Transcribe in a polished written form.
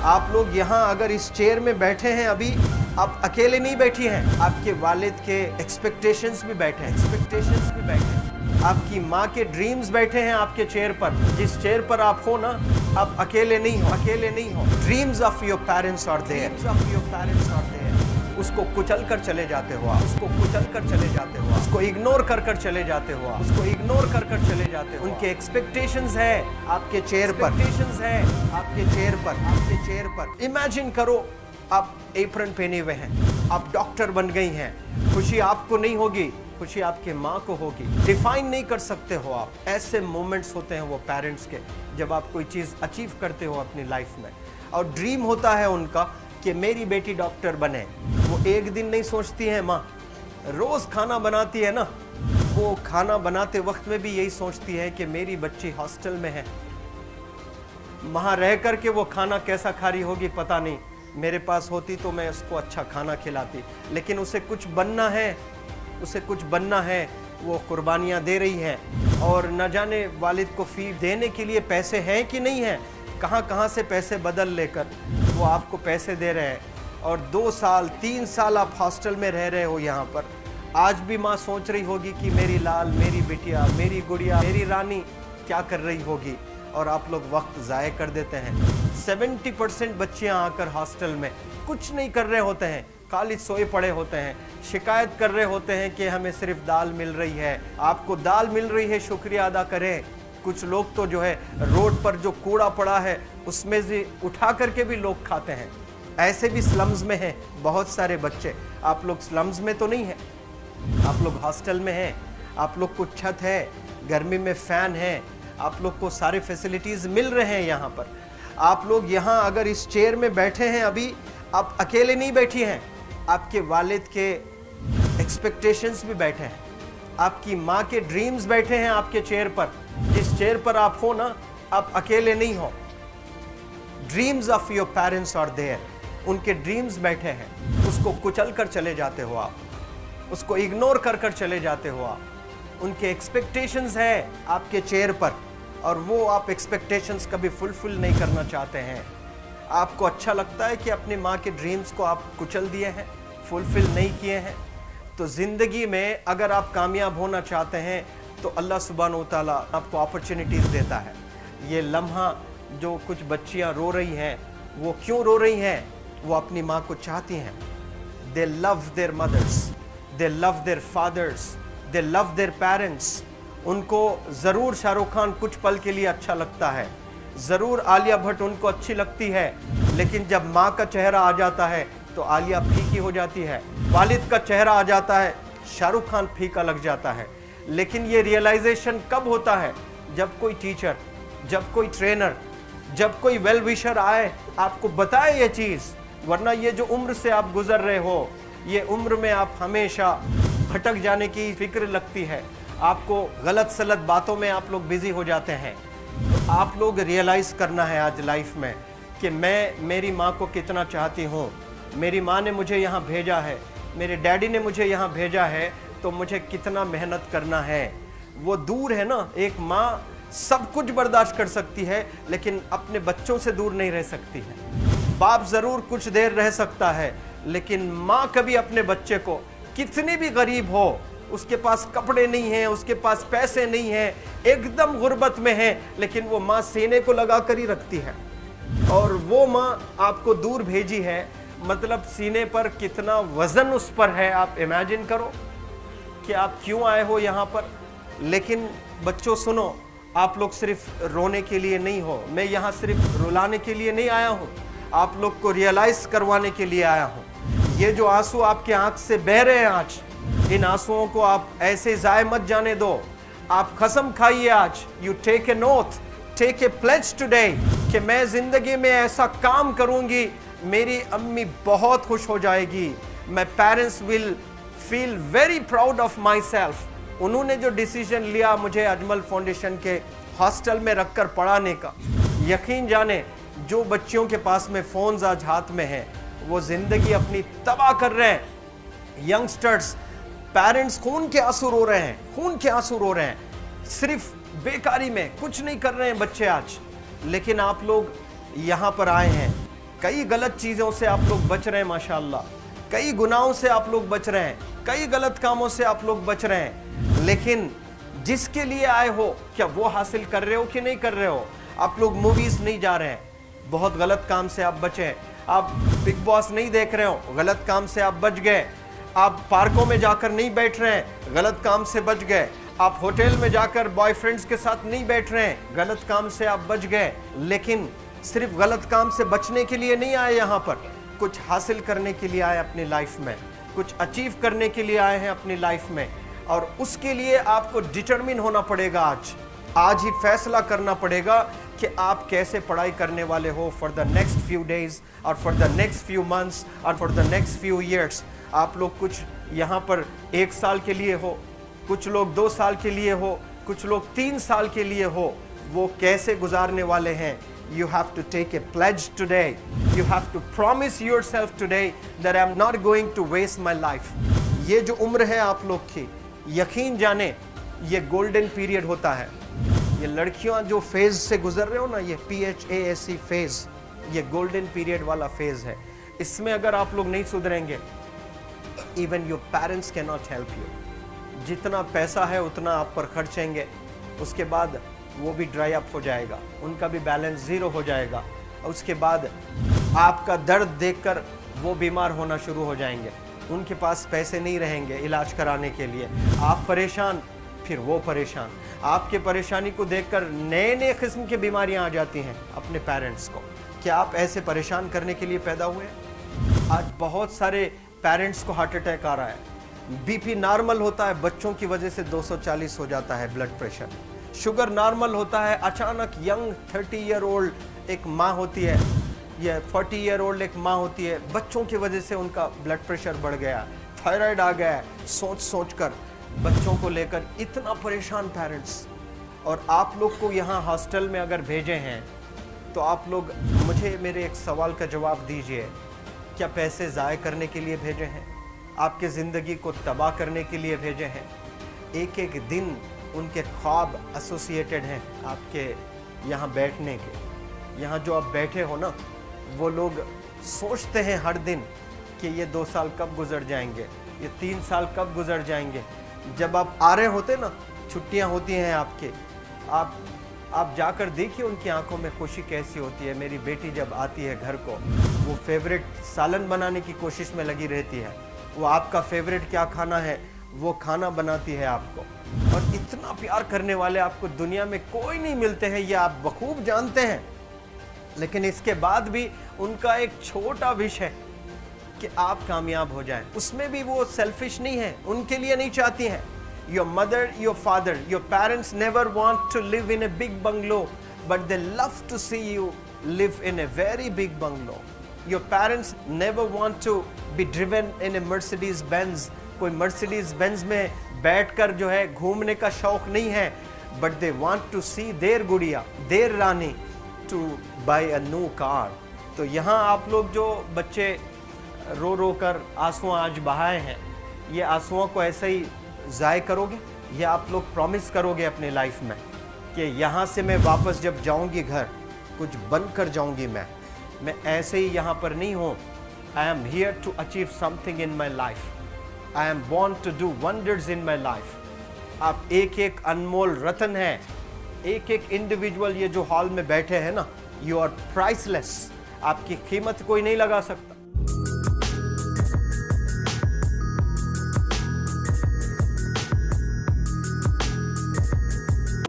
आप लोग यहाँ अगर इस चेयर में बैठे हैं अभी, आप अकेले नहीं बैठी हैं, आपके वालिद के एक्सपेक्टेशंस भी बैठे हैं, आपकी माँ के ड्रीम्स बैठे हैं आपके चेयर पर। जिस चेयर पर आप हो ना, आप अकेले नहीं हो। Dreams of your parents are there. उसको कुचल कर चले जाते हो आप, उसको इग्नोर कर चले जाते हो उनके एक्सपेक्टेशंस है आपके चेयर पर। इमेजिन करो, आप एप्रन पहने हुए हैं, आप डॉक्टर बन गई हैं। खुशी आपको नहीं होगी, खुशी आपके माँ को होगी। डिफाइन नहीं कर सकते हो आप। ऐसे मोमेंट्स होते हैं वो पेरेंट्स के, जब आप कोई चीज़ अचीव करते हो अपनी लाइफ में, और ड्रीम होता है उनका कि मेरी बेटी डॉक्टर बने। वो एक दिन नहीं सोचती है माँ, रोज़ खाना बनाती है ना, वो खाना बनाते वक्त में भी यही सोचती है कि मेरी बच्ची हॉस्टल में है, वहाँ रह कर के वो खाना कैसा खा रही होगी पता नहीं। मेरे पास होती तो मैं उसको अच्छा खाना खिलाती, लेकिन उसे कुछ बनना है, वो कुर्बानियाँ दे रही है। और न जाने वालिद को फी देने के लिए पैसे हैं कि नहीं हैं, कहाँ से पैसे बदल लेकर वो आपको पैसे दे रहे हैं। और 2 साल 3 साल आप हॉस्टल में रह रहे हो यहाँ पर। आज भी माँ सोच रही होगी कि मेरी लाल, मेरी बिटिया, मेरी गुड़िया, मेरी रानी क्या कर रही होगी, और आप लोग वक्त ज़ाय कर देते हैं। 70% बच्चियाँ आकर हॉस्टल में कुछ नहीं कर रहे होते हैं, खाली सोए पड़े होते हैं, शिकायत कर रहे होते हैं कि हमें सिर्फ दाल मिल रही है। आपको दाल मिल रही है, शुक्रिया अदा करें। कुछ लोग तो जो है रोड पर जो कूड़ा पड़ा है उसमें से उठा करके भी लोग खाते हैं। ऐसे भी स्लम्स में हैं बहुत सारे बच्चे। आप लोग स्लम्स में तो नहीं हैं, आप लोग हॉस्टल में हैं, आप लोग को छत है, गर्मी में फ़ैन है, आप लोग को सारे फैसिलिटीज़ मिल रहे हैं यहाँ पर। आप लोग यहाँ अगर इस चेयर में बैठे हैं अभी, आप अकेले नहीं बैठी हैं, आपके वालिद के एक्सपेक्टेशंस भी बैठे हैं, आपकी माँ के ड्रीम्स बैठे हैं आपके चेयर पर। जिस चेयर पर आप हो ना, आप अकेले नहीं हो। Dreams of your parents are there. उनके ड्रीम्स बैठे हैं, उसको कुचल कर चले जाते हो आप, उसको इग्नोर कर चले जाते हो आप। उनके एक्सपेक्टेशंस है आपके चेयर पर, और वो आप एक्सपेक्टेशंस कभी फुलफिल नहीं करना चाहते हैं। आपको अच्छा लगता है कि अपनी माँ के ड्रीम्स को आप कुचल दिए हैं, फुलफिल नहीं किए हैं। तो ज़िंदगी में अगर आप कामयाब होना चाहते हैं तो अल्लाह सुब्हानहू तआला आपको अपॉर्चुनिटीज़ देता है। ये लम्हा जो कुछ बच्चियाँ रो रही हैं, वो क्यों रो रही हैं? वो अपनी माँ को चाहती हैं। They love their mothers, they love their fathers, they love their parents. उनको ज़रूर शाहरुख खान कुछ पल के लिए अच्छा लगता है, ज़रूर आलिया भट्ट उनको अच्छी लगती है, लेकिन जब माँ का चेहरा आ जाता है तो आलिया फीकी हो जाती है। वालिद का चेहरा आ जाता है, शाहरुख खान फीका लग जाता है। लेकिन ये रियलाइजेशन कब होता है? जब कोई टीचर, जब कोई ट्रेनर, जब कोई वेल विशर आए, आपको बताए ये चीज़। वरना ये जो उम्र से आप गुजर रहे हो, ये उम्र में आप हमेशा भटक जाने की फिक्र लगती है, आपको गलत सलत बातों में आप लोग बिजी हो जाते हैं। तो आप लोग रियलाइज़ करना है आज लाइफ में कि मैं मेरी माँ को कितना चाहती हूँ। मेरी माँ ने मुझे यहाँ भेजा है, मेरे डैडी ने मुझे यहाँ भेजा है, तो मुझे कितना मेहनत करना है। वो दूर है ना, एक माँ सब कुछ बर्दाश्त कर सकती है, लेकिन अपने बच्चों से दूर नहीं रह सकती है। बाप ज़रूर कुछ देर रह सकता है, लेकिन माँ कभी अपने बच्चे को, कितनी भी गरीब हो, उसके पास कपड़े नहीं हैं, उसके पास पैसे नहीं हैं, एकदम गुर्बत में है, लेकिन वो माँ सीने को लगा कर ही रखती है। और वो माँ आपको दूर भेजी है, मतलब सीने पर कितना वज़न उस पर है। आप इमेजिन करो कि आप क्यों आए हो यहाँ पर। लेकिन बच्चों सुनो, आप लोग सिर्फ रोने के लिए नहीं हो, मैं यहाँ सिर्फ रुलाने के लिए नहीं आया हूँ, आप लोग को रियलाइज़ करवाने के लिए आया हूँ। ये जो आंसू आपके आँख से बह रहे हैं आज, इन आंसुओं को आप ऐसे ज़ाय मत जाने दो। आप कसम खाइए आज, you take a note, take a pledge today, कि मैं ज़िंदगी में ऐसा काम करूँगी, मेरी अम्मी बहुत खुश हो जाएगी। My parents will feel very proud of my self. उन्होंने जो डिसीजन लिया मुझे अजमल फाउंडेशन के हॉस्टल में रखकर पढ़ाने का, यकीन जाने जो बच्चियों के पास में फ़ोन्स आज हाथ में हैं, वो ज़िंदगी अपनी तबाह कर रहे हैं। यंगस्टर्स, पेरेंट्स खून के आंसू रो रहे हैं, खून के आंसू रो रहे हैं, सिर्फ बेकारी में कुछ नहीं कर रहे हैं बच्चे आज। लेकिन आप लोग यहाँ पर आए हैं, कई गलत चीज़ों से आप लोग बच रहे हैं माशाल्लाह, कई गुनाहों से आप लोग बच रहे हैं, कई गलत कामों से आप लोग बच रहे हैं, लेकिन जिसके लिए आए हो क्या वो हासिल कर रहे हो कि नहीं कर रहे हो? आप लोग मूवीज नहीं जा रहे हैं, बहुत गलत काम से आप बचे। आप बिग बॉस नहीं देख रहे हो, गलत काम से आप बच गए। आप पार्कों में जाकर नहीं बैठ रहे हैं, गलत काम से बच गए। आप होटल में जाकर बॉयफ्रेंड्स के साथ नहीं बैठ रहे हैं, गलत काम से आप बच गए। लेकिन सिर्फ गलत काम से बचने के लिए नहीं आए, यहाँ पर कुछ हासिल करने के लिए आए अपनी लाइफ में, कुछ अचीव करने के लिए आए हैं अपनी लाइफ में। और उसके लिए आपको डिटरमिन होना पड़ेगा। आज ही फैसला करना पड़ेगा कि आप कैसे पढ़ाई करने वाले हो for the next few days और for the next few months और for the next few years. आप लोग कुछ यहाँ पर 1 साल के लिए हो, कुछ लोग 2 साल के लिए हो, कुछ लोग 3 साल के लिए हो। वो कैसे गुजारने वाले हैं? You have to take a pledge today. You have to promise yourself today that I'm not going to waste my life. ये जो उम्र है आप लोग की, यकीन जाने ये गोल्डन पीरियड होता है। ये लड़कियां जो फेज से गुजर रहे हो ना, ये PHASE फेज, ये गोल्डन पीरियड वाला फेज है। इसमें अगर आप लोग नहीं सुधरेंगे, even your parents can not help you. जितना पैसा है उतना आप पर खर्चेंगे, उसके बाद वो भी ड्राई अप हो जाएगा, उनका भी बैलेंस ज़ीरो हो जाएगा। उसके बाद आपका दर्द देखकर वो बीमार होना शुरू हो जाएंगे, उनके पास पैसे नहीं रहेंगे इलाज कराने के लिए। आप परेशान, फिर वो परेशान। आपके परेशानी को देखकर नए नए किस्म की बीमारियां आ जाती हैं अपने पेरेंट्स को। क्या आप ऐसे परेशान करने के लिए पैदा हुए? आज बहुत सारे पेरेंट्स को हार्ट अटैक आ रहा है। बीपी नॉर्मल होता है, बच्चों की वजह से 240 हो जाता है ब्लड प्रेशर। शुगर नॉर्मल होता है, अचानक यंग 30 ईयर ओल्ड एक माँ होती है या 40 ईयर ओल्ड एक माँ होती है, बच्चों की वजह से उनका ब्लड प्रेशर बढ़ गया, थायराइड आ गया है। सोच कर बच्चों को लेकर इतना परेशान पेरेंट्स। और आप लोग को यहाँ हॉस्टल में अगर भेजे हैं तो आप लोग मुझे मेरे एक सवाल का जवाब दीजिए, क्या पैसे ज़ाय करने के लिए भेजे हैं? आपके ज़िंदगी को तबाह करने के लिए भेजे हैं? एक एक दिन उनके ख्वाब एसोसिएटेड हैं आपके यहाँ बैठने के। यहाँ जो आप बैठे हो ना, वो लोग सोचते हैं हर दिन कि ये 2 साल कब गुजर जाएंगे, ये 3 साल कब गुजर जाएंगे। जब आप आ रहे होते ना, छुट्टियाँ होती हैं आपके, आप जाकर देखिए उनकी आंखों में खुशी कैसी होती है। मेरी बेटी जब आती है घर को, वो फेवरेट सालन बनाने की कोशिश में लगी रहती है। वो आपका फेवरेट क्या खाना है वो खाना बनाती है आपको। और इतना प्यार करने वाले आपको दुनिया में कोई नहीं मिलते हैं, ये आप बखूब जानते हैं। लेकिन इसके बाद भी उनका एक छोटा विश है कि आप कामयाब हो जाएं। उसमें भी वो सेल्फिश नहीं है, उनके लिए नहीं चाहती हैं। Your mother, your father, your parents never want to live in a big bungalow, but they love to see you live in a very big bungalow. Your parents never want to be driven in a Mercedes Benz. कोई Mercedes Benz में बैठकर जो है घूमने का शौक नहीं है, but they want to see their गुड़िया, their Rani to buy a new car. तो यहाँ आप लोग जो बच्चे रो रो कर आंसू आज बहाए हैं, ये आंसुओं को ऐसे ही ज़ाय करोगे या आप लोग प्रॉमिस करोगे अपने लाइफ में कि यहाँ से मैं वापस जब जाऊँगी घर, कुछ बन कर जाऊँगी। मैं ऐसे ही यहाँ पर नहीं हूँ। I am here to achieve something in my life. I am born to do wonders in my life. आप एक एक अनमोल रत्न है, एक एक इंडिविजुअल ये जो हॉल में बैठे हैं ना, यू आर प्राइसलेस। आपकी कीमत कोई नहीं लगा सकता।